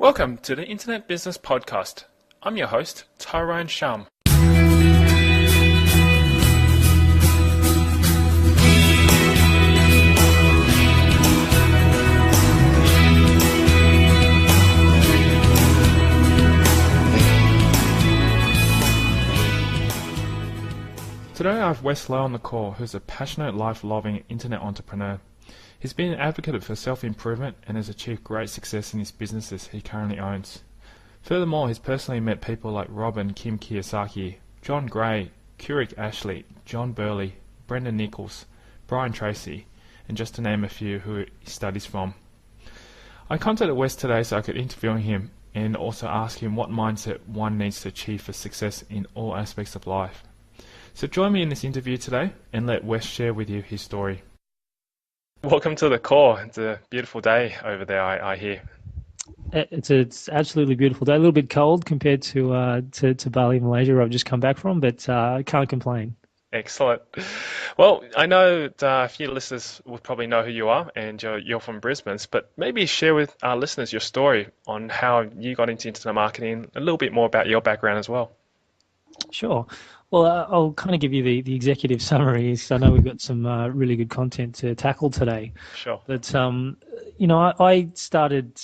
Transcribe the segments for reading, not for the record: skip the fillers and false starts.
Welcome to the Internet Business Podcast. I'm your host, Tyrone Shum. Today I have West Loh on the call, who's a passionate, life-loving internet entrepreneur. He's been an advocate for self-improvement and has achieved great success in his businesses he currently owns. Furthermore, he's personally met people like Rob and Kim Kiyosaki, John Gray, Keurig Ashley, John Burley, Brendan Nichols, Brian Tracy, and just to name a few who he studies from. I contacted West today so I could interview him and also ask him what mindset one needs to achieve for success in all aspects of life. So join me in this interview today and let West share with you his story. Welcome to the call. It's a beautiful day over there, I hear. It's absolutely beautiful day. A little bit cold compared to Bali, Malaysia, where I've just come back from, but I can't complain. Excellent. Well, I know a few listeners will probably know who you are, and you're from Brisbane, but maybe share with our listeners your story on how you got into internet marketing, a little bit more about your background as well. Sure. Well, I'll kind of give you the executive summary. So I know we've got some really good content to tackle today. Sure. But, I started,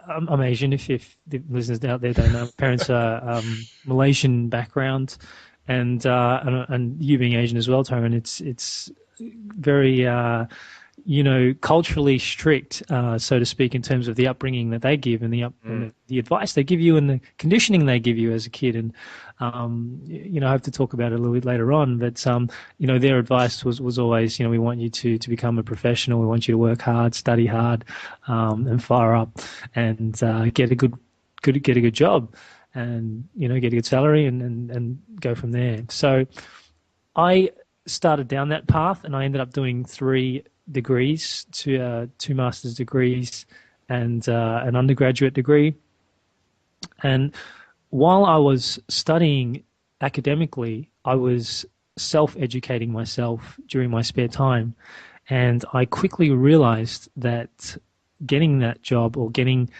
I'm Asian, if the listeners out there don't know. Parents are Malaysian background, and you being Asian as well, Tyrone, it's very, culturally strict, so to speak, in terms of the upbringing that they give and the advice they give you and the conditioning they give you as a kid. And, I have to talk about it a little bit later on, but, their advice was always, we want you to become a professional. We want you to work hard, study hard, and fire up and get a good job and, get a good salary and go from there. So I started down that path and I ended up doing 3 degrees, two master's degrees and an undergraduate degree. And while I was studying academically, I was self-educating myself during my spare time. And I quickly realized that getting that job or getting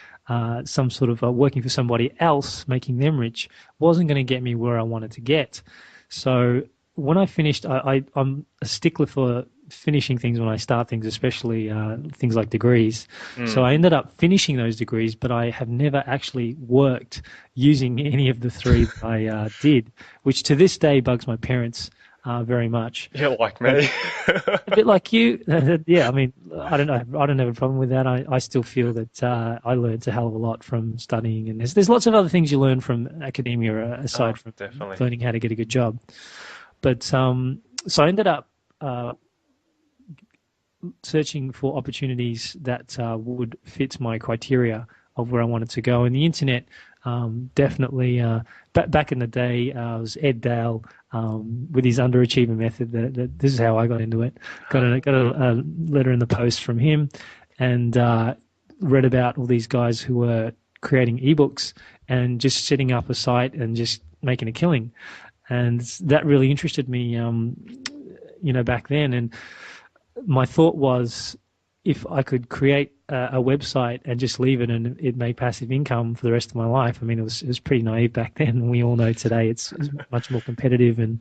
some sort of working for somebody else, making them rich, wasn't going to get me where I wanted to get. So when I finished, I'm a stickler for finishing things when I start things, especially things like degrees. So I ended up finishing those degrees, but I have never actually worked using any of the 3 that I did, which to this day bugs my parents very much. You're like me. A bit like you. Yeah, I mean, I don't know. I don't have a problem with that. I still feel that I learned a hell of a lot from studying, and there's lots of other things you learn from academia aside from definitely learning how to get a good job. But so I ended up searching for opportunities that would fit my criteria of where I wanted to go. And the internet, definitely, back in the day, was Ed Dale with his underachiever method. This is how I got into it. Got a letter in the post from him, and read about all these guys who were creating ebooks and just setting up a site and just making a killing. And that really interested me, back then. And my thought was, if I could create a website and just leave it and it made passive income for the rest of my life. I mean, it was pretty naive back then. We all know today it's much more competitive, and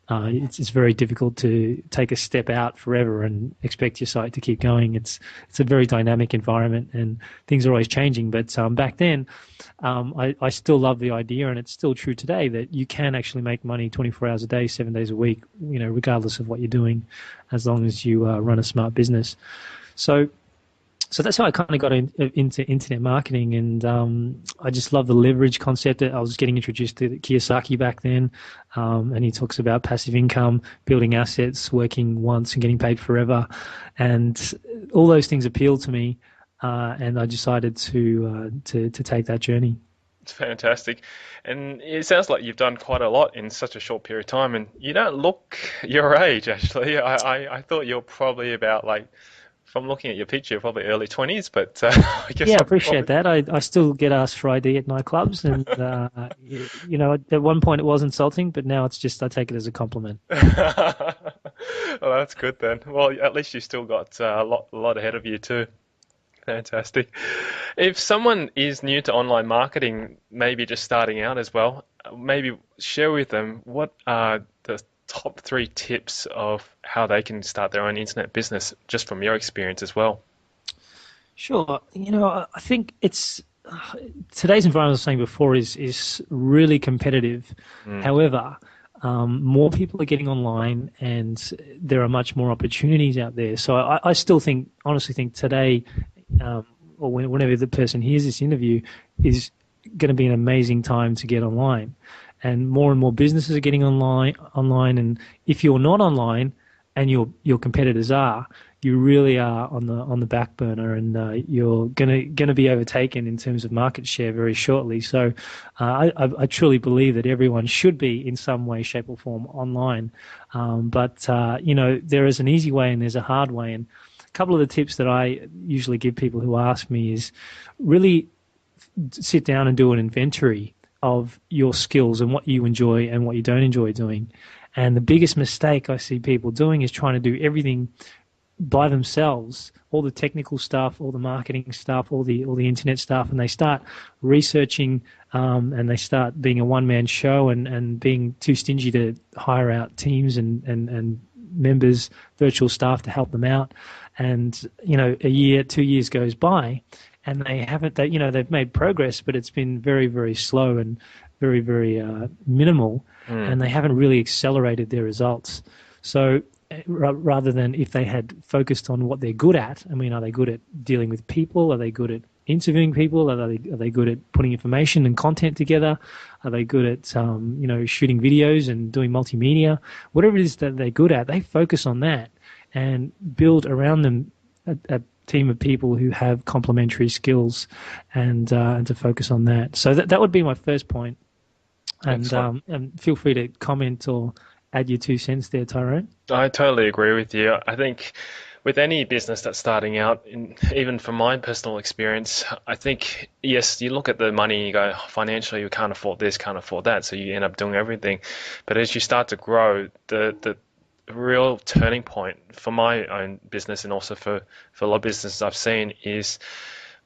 it's very difficult to take a step out forever and expect your site to keep going. It's a very dynamic environment and things are always changing. But back then, I still love the idea, and it's still true today, that you can actually make money 24 hours a day, 7 days a week, regardless of what you're doing, as long as you run a smart business. So that's how I kind of got into internet marketing, and I just love the leverage concept. I was getting introduced to Kiyosaki back then, and he talks about passive income, building assets, working once and getting paid forever, and all those things appealed to me, and I decided to take that journey. It's fantastic. And it sounds like you've done quite a lot in such a short period of time, and you don't look your age, actually. I thought you're probably about, from looking at your picture, probably early 20s, but I guess... Yeah, I appreciate that. I still get asked for ID at nightclubs, and, at one point it was insulting, but now it's just, I take it as a compliment. Well, that's good then. Well, at least you still got a lot ahead of you too. Fantastic. If someone is new to online marketing, maybe just starting out as well, maybe share with them what are the top three tips of how they can start their own internet business, just from your experience as well. Sure. I think it's today's environment, I was saying before, is really competitive. Mm, However, more people are getting online, and there are much more opportunities out there. So I still think, honestly, think today, or whenever the person hears this interview, is going to be an amazing time to get online. And more businesses are getting online, and if you're not online, and your competitors are, you really are on the back burner, and you're gonna be overtaken in terms of market share very shortly. So, I truly believe that everyone should be in some way, shape, or form online. But there is an easy way and there's a hard way. And a couple of the tips that I usually give people who ask me is really sit down and do an inventory of your skills and what you enjoy and what you don't enjoy doing. And the biggest mistake I see people doing is trying to do everything by themselves, all the technical stuff, all the marketing stuff, all the internet stuff, and they start researching, and they start being a one-man show, and being too stingy to hire out teams and members, virtual staff to help them out. And a year, 2 years goes by, and they've made progress, but it's been very, very slow and very, very minimal, mm, and they haven't really accelerated their results. So rather than, if they had focused on what they're good at, I mean, are they good at dealing with people? Are they good at interviewing people? Are they good at putting information and content together? Are they good at shooting videos and doing multimedia? Whatever it is that they're good at, they focus on that and build around them a team of people who have complementary skills, and to focus on that. So that would be my first point. excellent. And feel free to comment or add your 2 cents there, Tyrone. I totally agree with you. I think with any business that's starting out, even from my personal experience, I think, yes, you look at the money and you go, financially, you can't afford this, can't afford that, so you end up doing everything. But as you start to grow, the real turning point for my own business, and also for a lot of businesses I've seen, is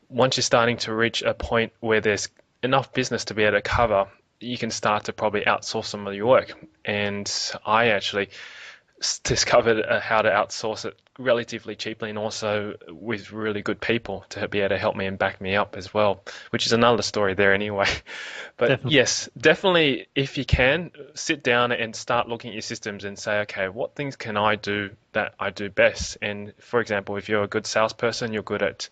once you're starting to reach a point where there's enough business to be able to cover, you can start to probably outsource some of your work. And I actually discovered how to outsource it relatively cheaply, and also with really good people to be able to help me and back me up as well, which is another story there anyway. But Definitely. yes, definitely, if you can, sit down and start looking at your systems and say, okay, what things can I do that I do best? And for example, if you're a good salesperson, you're good at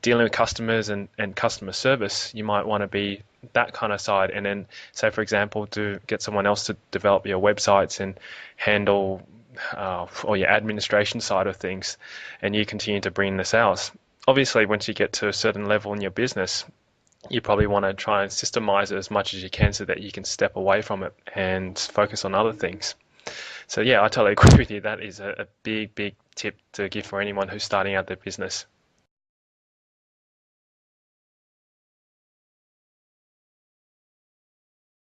dealing with customers and customer service, you might want to be that kind of side. And then, say, for example, to get someone else to develop your websites and handle or your administration side of things, and you continue to bring the sales. Obviously, once you get to a certain level in your business, you probably want to try and systemize it as much as you can so that you can step away from it and focus on other things. So yeah, I totally agree with you. That is a big, big tip to give for anyone who's starting out their business.